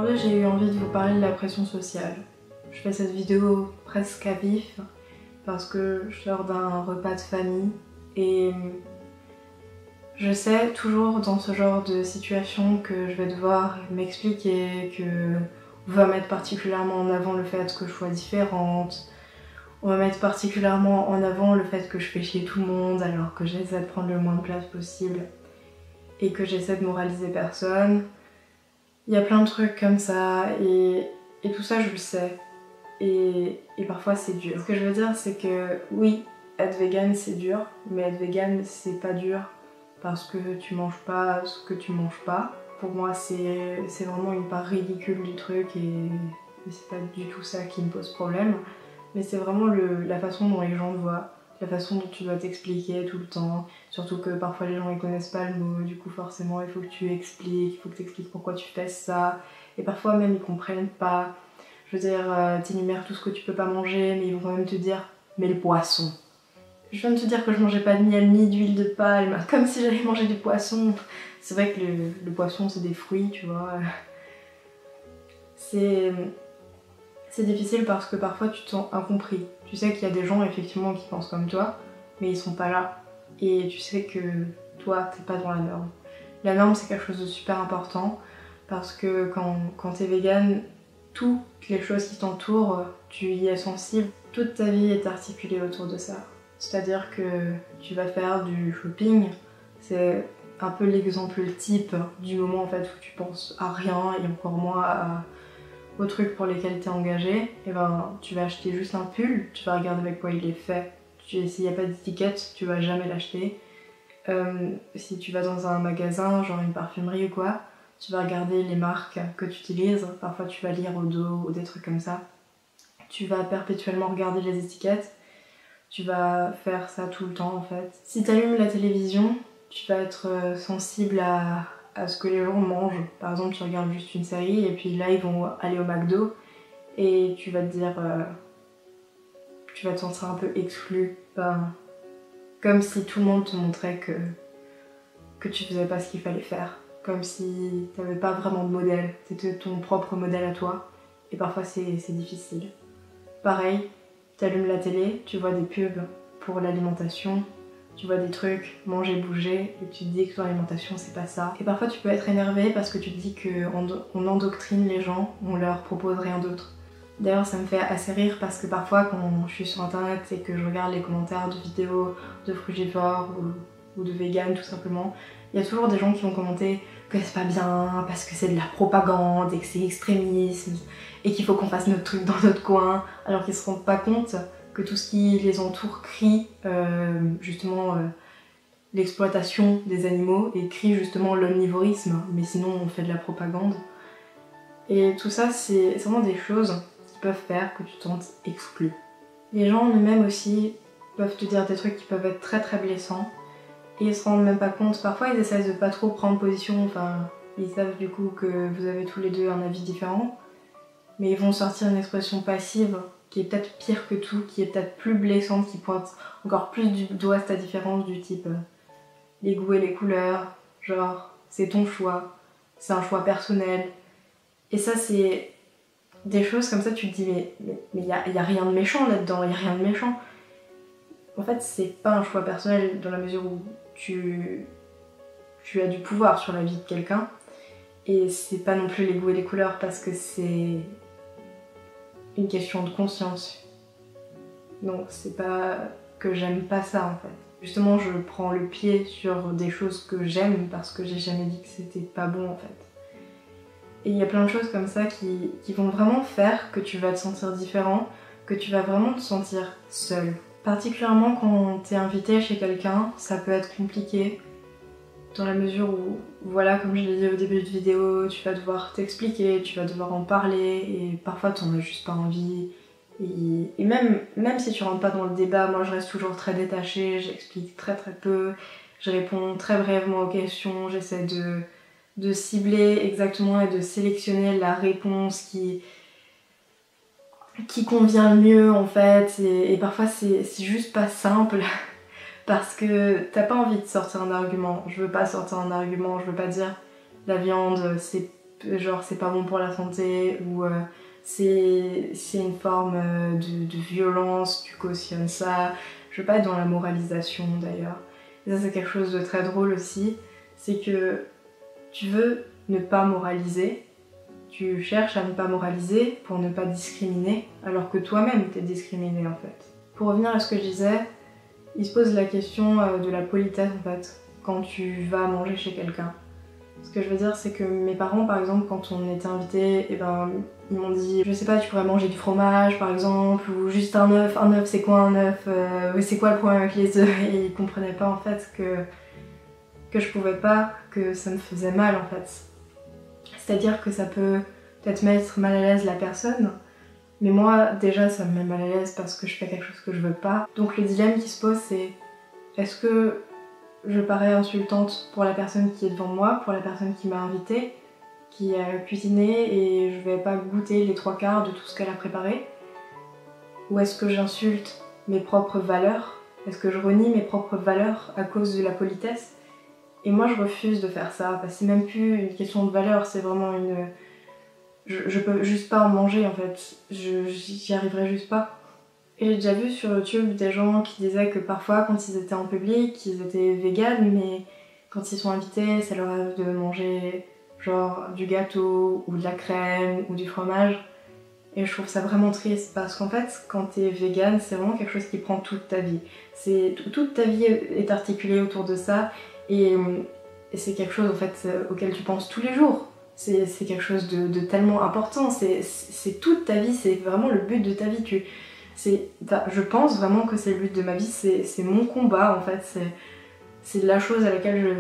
Aujourd'hui, j'ai eu envie de vous parler de la pression sociale. Je fais cette vidéo presque à vif parce que je sors d'un repas de famille et je sais toujours dans ce genre de situation que je vais devoir m'expliquer, qu'on va mettre particulièrement en avant le fait que je sois différente, on va mettre particulièrement en avant le fait que je fais chier tout le monde alors que j'essaie de prendre le moins de place possible et que j'essaie de moraliser personne. Il y a plein de trucs comme ça et tout ça je le sais et parfois c'est dur. Ce que je veux dire c'est que oui, être vegan c'est dur, mais être vegan c'est pas dur parce que tu manges pas ce que tu manges pas. Pour moi c'est vraiment une part ridicule du truc et c'est pas du tout ça qui me pose problème, mais c'est vraiment la façon dont les gens te voient. La façon dont tu dois t'expliquer tout le temps, surtout que parfois les gens ils connaissent pas le mot, du coup forcément il faut que tu expliques, il faut que tu expliques pourquoi tu fais ça, et parfois même ils comprennent pas. Je veux dire, t'énumères tout ce que tu peux pas manger, mais ils vont quand même te dire mais le poisson. Je viens de te dire que je mangeais pas de miel ni d'huile de palme, comme si j'allais manger du poisson. C'est vrai que le poisson c'est des fruits, tu vois. C'est difficile parce que parfois tu te sens incompris. Tu sais qu'il y a des gens effectivement qui pensent comme toi, mais ils sont pas là. Et tu sais que toi, t'es pas dans la norme. La norme, c'est quelque chose de super important parce que quand t'es vegan, toutes les choses qui t'entourent, tu y es sensible. Toute ta vie est articulée autour de ça. C'est-à-dire que tu vas faire du shopping, c'est un peu l'exemple type du moment en fait où tu penses à rien et encore moins aux trucs pour lesquels t'es engagé, et ben tu vas acheter juste un pull, tu vas regarder avec quoi il est fait. S'il n'y a pas d'étiquette, tu vas jamais l'acheter. Si tu vas dans un magasin, genre une parfumerie ou quoi, tu vas regarder les marques que tu utilises, parfois tu vas lire au dos ou des trucs comme ça. Tu vas perpétuellement regarder les étiquettes, tu vas faire ça tout le temps en fait. Si t'allumes la télévision, tu vas être sensible à ce que les gens mangent. Par exemple, tu regardes juste une série et puis là ils vont aller au McDo et tu vas te dire, tu vas te sentir un peu exclu, comme si tout le monde te montrait que tu faisais pas ce qu'il fallait faire, comme si t'avais pas vraiment de modèle, c'était ton propre modèle à toi et parfois c'est difficile. Pareil, t'allumes la télé, tu vois des pubs pour l'alimentation, tu vois des trucs, manger, bouger, et tu te dis que ton alimentation c'est pas ça. Et parfois tu peux être énervé parce que tu te dis qu'on endoctrine les gens, on leur propose rien d'autre. D'ailleurs ça me fait assez rire parce que parfois quand je suis sur internet et que je regarde les commentaires de vidéos de frugivores ou de vegan tout simplement, il y a toujours des gens qui vont commenter que c'est pas bien parce que c'est de la propagande et que c'est extrémisme et qu'il faut qu'on fasse notre truc dans notre coin, alors qu'ils se rendent pas compte que tout ce qui les entoure crie justement l'exploitation des animaux et crie justement l'omnivorisme, mais sinon on fait de la propagande. Et tout ça c'est vraiment des choses qui peuvent faire que tu te sens exclu. Les gens eux-mêmes aussi peuvent te dire des trucs qui peuvent être très très blessants et ils se rendent même pas compte. Parfois ils essaient de pas trop prendre position, enfin ils savent du coup que vous avez tous les deux un avis différent, mais ils vont sortir une expression passive qui est peut-être pire que tout, qui est peut-être plus blessante, qui pointe encore plus du doigt ta différence, du type les goûts et les couleurs, genre c'est ton choix, c'est un choix personnel. Et ça c'est des choses comme ça, tu te dis mais y a rien de méchant là-dedans, y a rien de méchant. En fait c'est pas un choix personnel dans la mesure où tu as du pouvoir sur la vie de quelqu'un, et c'est pas non plus les goûts et les couleurs parce que c'est une question de conscience. Donc c'est pas que j'aime pas ça en fait. Justement je prends le pied sur des choses que j'aime parce que j'ai jamais dit que c'était pas bon en fait. Et il y a plein de choses comme ça qui vont vraiment faire que tu vas te sentir différent, que tu vas vraiment te sentir seul. Particulièrement quand t'es invité chez quelqu'un, ça peut être compliqué dans la mesure où, voilà, comme je l'ai dit au début de vidéo, tu vas devoir t'expliquer, tu vas devoir en parler et parfois t'en as juste pas envie. Et même si tu rentres pas dans le débat, moi je reste toujours très détachée, j'explique très très peu, je réponds très brièvement aux questions, j'essaie de cibler exactement et de sélectionner la réponse qui convient le mieux en fait, et parfois c'est juste pas simple parce que t'as pas envie de sortir un argument. Je veux pas sortir un argument, je veux pas dire la viande c'est genre c'est pas bon pour la santé, ou c'est une forme de violence, tu cautionnes ça. Je veux pas être dans la moralisation d'ailleurs. Et ça c'est quelque chose de très drôle aussi, c'est que tu veux ne pas moraliser, tu cherches à ne pas moraliser pour ne pas discriminer, alors que toi-même t'es discriminé en fait. Pour revenir à ce que je disais, il se pose la question de la politesse en fait, quand tu vas manger chez quelqu'un. Ce que je veux dire, c'est que mes parents, par exemple, quand on était invités, ils m'ont dit, je sais pas, tu pourrais manger du fromage, par exemple, ou juste un œuf. Un œuf, c'est quoi un œuf? C'est quoi le problème avec les œufs? Et ils comprenaient pas, en fait, que je pouvais pas, que ça me faisait mal, en fait. C'est-à-dire que ça peut peut-être mettre mal à l'aise la personne, mais moi, déjà, ça me met mal à l'aise parce que je fais quelque chose que je veux pas. Donc le dilemme qui se pose, c'est, est-ce que je parais insultante pour la personne qui est devant moi, pour la personne qui m'a invitée, qui a cuisiné et je vais pas goûter les 3/4 de tout ce qu'elle a préparé? Ou est-ce que j'insulte mes propres valeurs? Est-ce que je renie mes propres valeurs à cause de la politesse? Et moi je refuse de faire ça, parce que c'est même plus une question de valeur, c'est vraiment une... Je peux juste pas en manger en fait, j'y arriverai juste pas. Et j'ai déjà vu sur YouTube des gens qui disaient que parfois quand ils étaient en public, ils étaient véganes, mais quand ils sont invités, ça leur arrive de manger genre du gâteau ou de la crème ou du fromage. Et je trouve ça vraiment triste parce qu'en fait, quand t'es végane, c'est vraiment quelque chose qui prend toute ta vie. Toute ta vie est articulée autour de ça et c'est quelque chose en fait auquel tu penses tous les jours. C'est quelque chose de tellement important, c'est toute ta vie, c'est vraiment le but de ta vie. Je pense vraiment que c'est le but de ma vie, c'est mon combat en fait, c'est la chose à laquelle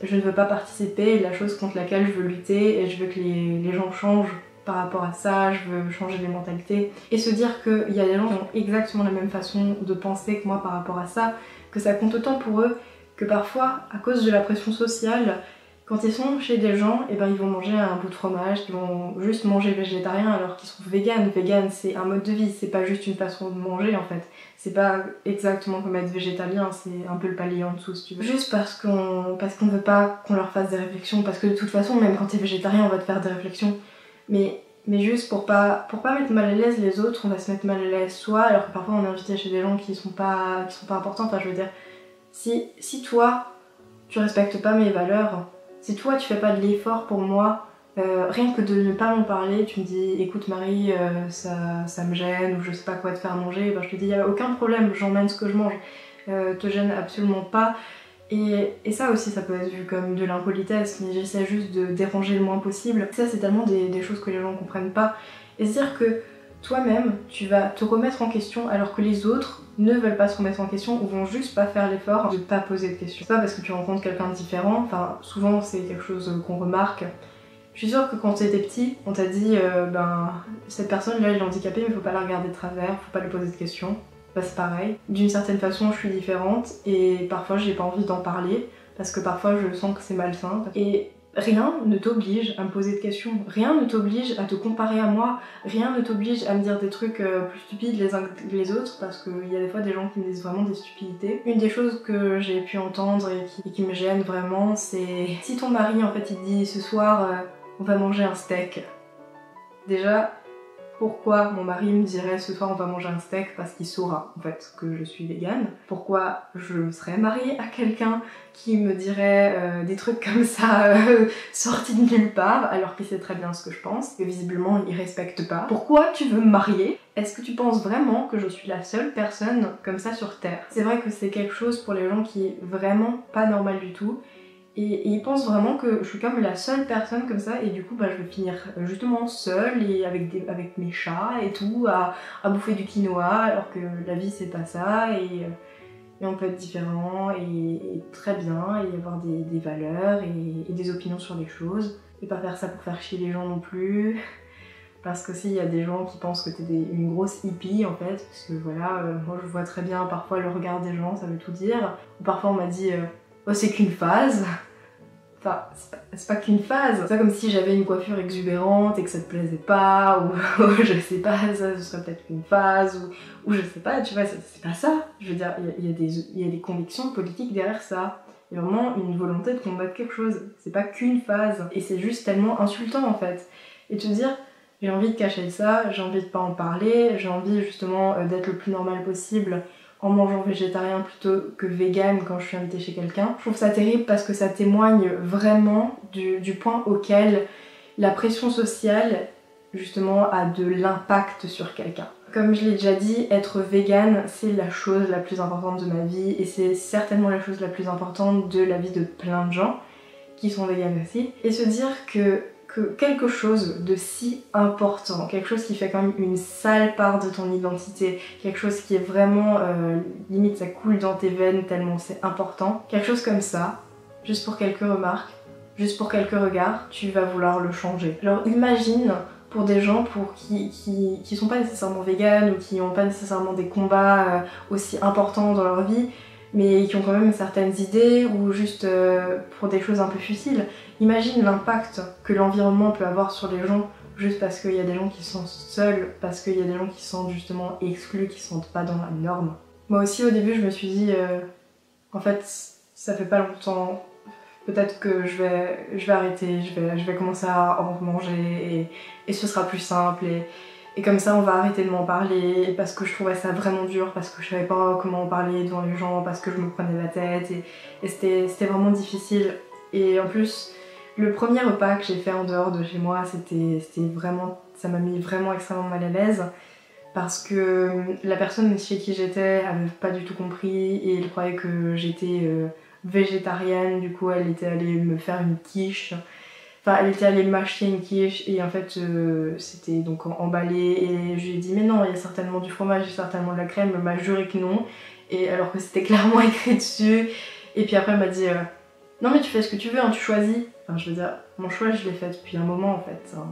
je ne veux pas participer, la chose contre laquelle je veux lutter et je veux que les gens changent par rapport à ça, je veux changer les mentalités et se dire qu'il y a des gens qui ont exactement la même façon de penser que moi par rapport à ça, que ça compte autant pour eux, que parfois à cause de la pression sociale, quand ils sont chez des gens, ils vont manger un bout de fromage, ils vont juste manger végétarien alors qu'ils sont véganes. Vegan, c'est un mode de vie, c'est pas juste une façon de manger en fait. C'est pas exactement comme être végétalien, c'est un peu le palier en dessous si tu veux. Juste parce qu'on veut pas qu'on leur fasse des réflexions, parce que de toute façon, même quand t'es végétarien, on va te faire des réflexions. Mais juste pour pas mettre mal à l'aise les autres, on va se mettre mal à l'aise soi, alors que parfois on est invité chez des gens qui sont pas importants. Enfin, je veux dire, si toi, tu respectes pas mes valeurs, si toi tu fais pas de l'effort pour moi, rien que de ne pas m'en parler, tu me dis écoute Marie, ça me gêne ou je sais pas quoi te faire manger, je te dis y a aucun problème, j'emmène ce que je mange, te gêne absolument pas. Et ça aussi ça peut être vu comme de l'impolitesse, mais j'essaie juste de déranger le moins possible. Ça c'est tellement des choses que les gens comprennent pas. Et se dire que toi-même tu vas te remettre en question alors que les autres ne veulent pas se remettre en question ou vont juste pas faire l'effort de pas poser de questions. C'est pas parce que tu rencontres quelqu'un de différent, enfin souvent c'est quelque chose qu'on remarque. Je suis sûre que quand t'étais petit, on t'a dit cette personne là elle est handicapée mais faut pas la regarder de travers, faut pas lui poser de questions. C'est pareil. D'une certaine façon je suis différente et parfois j'ai pas envie d'en parler parce que parfois je sens que c'est malsain. Et rien ne t'oblige à me poser de questions, rien ne t'oblige à te comparer à moi, rien ne t'oblige à me dire des trucs plus stupides les uns que les autres, parce qu'il y a des fois des gens qui me disent vraiment des stupidités. Une des choses que j'ai pu entendre et qui me gêne vraiment, c'est si ton mari en fait il te dit ce soir on va manger un steak. Déjà, pourquoi mon mari me dirait ce soir on va manger un steak parce qu'il saura en fait que je suis végane? Pourquoi je serais mariée à quelqu'un qui me dirait des trucs comme ça sortis de nulle part alors qu'il sait très bien ce que je pense, que visiblement il respecte pas? Pourquoi tu veux me marier? Est-ce que tu penses vraiment que je suis la seule personne comme ça sur Terre? C'est vrai que c'est quelque chose pour les gens qui est vraiment pas normal du tout. Et ils pensent vraiment que je suis comme la seule personne comme ça et du coup je vais finir justement seule et avec mes chats et tout à bouffer du quinoa alors que la vie c'est pas ça et on peut être différent et très bien et avoir des valeurs et des opinions sur les choses et pas faire ça pour faire chier les gens non plus. Parce qu'aussi il y a des gens qui pensent que t'es une grosse hippie en fait, parce que voilà, moi je vois très bien parfois le regard des gens, ça veut tout dire. Ou parfois on m'a dit oh c'est qu'une phase. Enfin, c'est pas qu'une phase. C'est pas comme si j'avais une coiffure exubérante et que ça te plaisait pas, ou je sais pas, ça ce serait peut-être qu'une phase, ou je sais pas, tu vois, c'est pas ça. Je veux dire, il y a des convictions politiques derrière ça. Il y a vraiment une volonté de combattre quelque chose. C'est pas qu'une phase. Et c'est juste tellement insultant en fait. Et te dire, j'ai envie de cacher ça, j'ai envie de pas en parler, j'ai envie justement d'être le plus normal possible en mangeant végétarien plutôt que vegan quand je suis invitée chez quelqu'un. Je trouve ça terrible parce que ça témoigne vraiment du point auquel la pression sociale justement a de l'impact sur quelqu'un. Comme je l'ai déjà dit, être vegan, c'est la chose la plus importante de ma vie et c'est certainement la chose la plus importante de la vie de plein de gens qui sont véganes aussi. Et se dire que quelque chose de si important, quelque chose qui fait quand même une sale part de ton identité, quelque chose qui est vraiment, limite ça coule dans tes veines tellement c'est important, quelque chose comme ça, juste pour quelques remarques, juste pour quelques regards, tu vas vouloir le changer. Alors imagine pour des gens qui sont pas nécessairement véganes ou qui n'ont pas nécessairement des combats aussi importants dans leur vie, mais qui ont quand même certaines idées ou juste pour des choses un peu futiles. Imagine l'impact que l'environnement peut avoir sur les gens juste parce qu'il y a des gens qui sont seuls, parce qu'il y a des gens qui se sentent justement exclus, qui se sentent pas dans la norme. Moi aussi au début je me suis dit en fait ça fait pas longtemps, peut-être que je vais arrêter, je vais commencer à en manger et ce sera plus simple et comme ça on va arrêter de m'en parler parce que je trouvais ça vraiment dur, parce que je savais pas comment en parler devant les gens, parce que je me prenais la tête et c'était vraiment difficile. Et en plus le premier repas que j'ai fait en dehors de chez moi, c'était vraiment, ça m'a mis vraiment extrêmement mal à l'aise parce que la personne chez qui j'étais avait pas du tout compris et elle croyait que j'étais végétarienne, du coup elle était allée me faire une quiche, enfin elle était allée m'acheter une quiche et en fait c'était donc emballé et je lui ai dit mais non il y a certainement du fromage, il y a certainement de la crème, elle m'a juré que non, et alors que c'était clairement écrit dessus. Et puis après elle m'a dit non mais tu fais ce que tu veux, hein, tu choisis. Enfin je veux dire, mon choix je l'ai fait depuis un moment en fait, hein.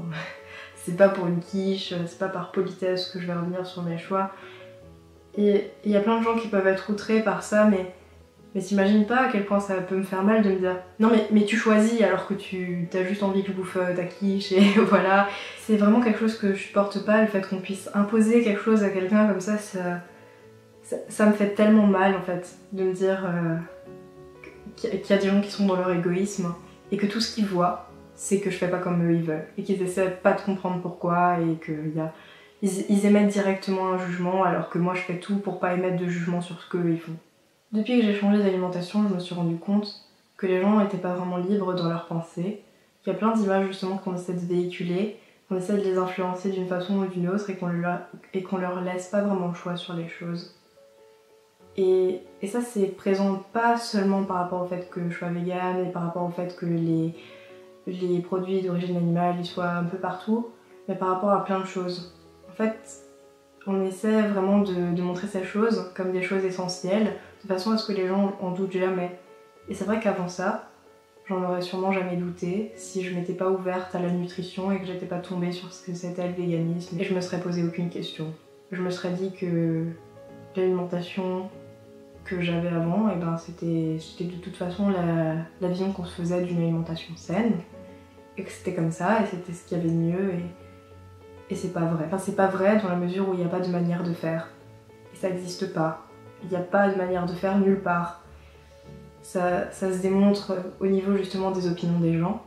C'est pas pour une quiche, c'est pas par politesse que je vais revenir sur mes choix. Et il y a plein de gens qui peuvent être outrés par ça, mais t'imagines pas à quel point ça peut me faire mal de me dire non mais tu choisis alors que tu as juste envie que je bouffe ta quiche et voilà. C'est vraiment quelque chose que je supporte pas, le fait qu'on puisse imposer quelque chose à quelqu'un comme ça, ça me fait tellement mal en fait de me dire qu'il y a des gens qui sont dans leur égoïsme et que tout ce qu'ils voient c'est que je fais pas comme eux ils veulent et qu'ils essaient pas de comprendre pourquoi et qu'ils émettent directement un jugement alors que moi je fais tout pour pas émettre de jugement sur ce qu'eux ils font. Depuis que j'ai changé d'alimentation, je me suis rendu compte que les gens n'étaient pas vraiment libres dans leurs pensées, qu'il y a plein d'images justement qu'on essaie de véhiculer, qu'on essaie de les influencer d'une façon ou d'une autre et qu'on leur laisse pas vraiment le choix sur les choses. Et ça c'est présent pas seulement par rapport au fait que je sois végane et par rapport au fait que les produits d'origine animale ils soient un peu partout, mais par rapport à plein de choses. En fait, on essaie vraiment de montrer ces choses comme des choses essentielles, de façon à ce que les gens en doutent jamais. Et c'est vrai qu'avant ça, j'en aurais sûrement jamais douté si je m'étais pas ouverte à la nutrition et que j'étais pas tombée sur ce que c'était le véganisme et je me serais posé aucune question. Je me serais dit que l'alimentation que j'avais avant, et ben c'était de toute façon la vision qu'on se faisait d'une alimentation saine, et que c'était comme ça, et c'était ce qu'il y avait de mieux, et c'est pas vrai. Enfin c'est pas vrai dans la mesure où il n'y a pas de manière de faire. Et ça n'existe pas. Il n'y a pas de manière de faire nulle part. Ça se démontre au niveau justement des opinions des gens.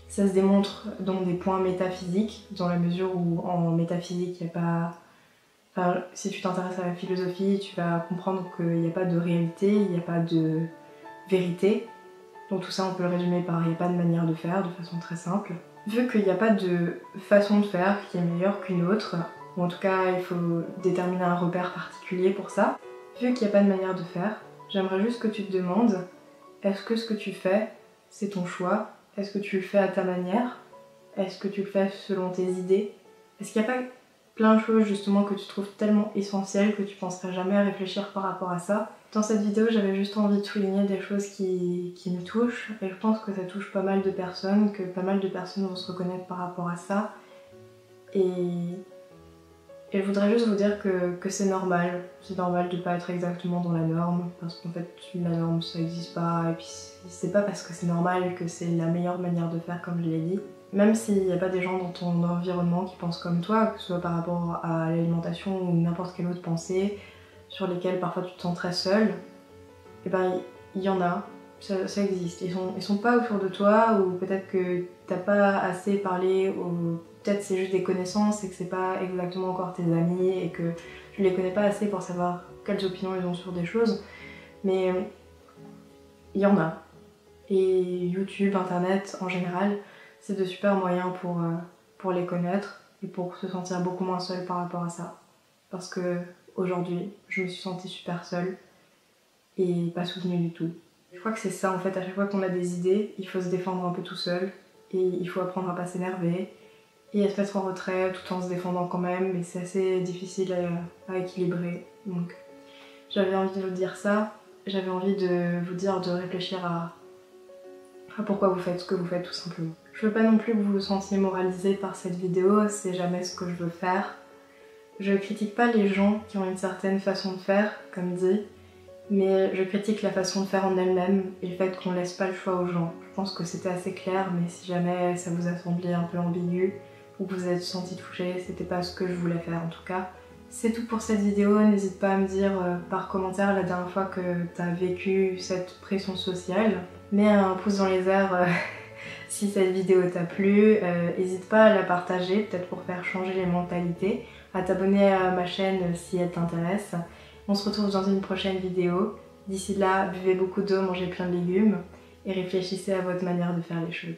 Ça se démontre dans des points métaphysiques, dans la mesure où en métaphysique il n'y a pas... Enfin, si tu t'intéresses à la philosophie, tu vas comprendre qu'il n'y a pas de réalité, il n'y a pas de vérité. Donc tout ça on peut le résumer par il n'y a pas de manière de faire, de façon très simple. Vu qu'il n'y a pas de façon de faire qui est meilleure qu'une autre, ou en tout cas il faut déterminer un repère particulier pour ça, vu qu'il n'y a pas de manière de faire, j'aimerais juste que tu te demandes, est-ce que ce que tu fais, c'est ton choix? Est-ce que tu le fais à ta manière? Est-ce que tu le fais selon tes idées? Est-ce qu'il n'y a pas plein de choses justement que tu trouves tellement essentielles que tu penserais jamais à réfléchir par rapport à ça? Dans cette vidéo, j'avais juste envie de souligner des choses qui me touchent, et je pense que ça touche pas mal de personnes, que pas mal de personnes vont se reconnaître par rapport à ça. Et je voudrais juste vous dire que c'est normal de pas être exactement dans la norme, parce qu'en fait la norme ça n'existe pas, et puis c'est pas parce que c'est normal que c'est la meilleure manière de faire comme je l'ai dit. Même s'il n'y a pas des gens dans ton environnement qui pensent comme toi, que ce soit par rapport à l'alimentation ou n'importe quelle autre pensée, sur lesquelles parfois tu te sens très seule, et ben il y en a. ça existe. Ils sont pas autour de toi, ou peut-être que t'as pas assez parlé, ou peut-être c'est juste des connaissances et que c'est pas exactement encore tes amis et que tu les connais pas assez pour savoir quelles opinions ils ont sur des choses. Mais il y en a. Et YouTube, Internet en général, c'est de super moyens pour les connaître et pour se sentir beaucoup moins seul par rapport à ça. Parce que aujourd'hui, je me suis sentie super seule et pas soutenue du tout. Je crois que c'est ça en fait, à chaque fois qu'on a des idées, il faut se défendre un peu tout seul et il faut apprendre à pas s'énerver et à se mettre en retrait tout en se défendant quand même, mais c'est assez difficile à équilibrer. Donc j'avais envie de vous dire ça, j'avais envie de vous dire de réfléchir à pourquoi vous faites ce que vous faites tout simplement. Je veux pas non plus que vous vous sentiez moralisé par cette vidéo, c'est jamais ce que je veux faire. Je critique pas les gens qui ont une certaine façon de faire, comme dit, mais je critique la façon de faire en elle-même et le fait qu'on laisse pas le choix aux gens. Je pense que c'était assez clair, mais si jamais ça vous a semblé un peu ambigu ou que vous êtes senti touché, c'était pas ce que je voulais faire en tout cas. C'est tout pour cette vidéo, n'hésite pas à me dire par commentaire la dernière fois que t'as vécu cette pression sociale. Mets un pouce dans les airs si cette vidéo t'a plu, n'hésite pas à la partager, peut-être pour faire changer les mentalités, à t'abonner à ma chaîne si elle t'intéresse. On se retrouve dans une prochaine vidéo. D'ici là, buvez beaucoup d'eau, mangez plein de légumes et réfléchissez à votre manière de faire les choses.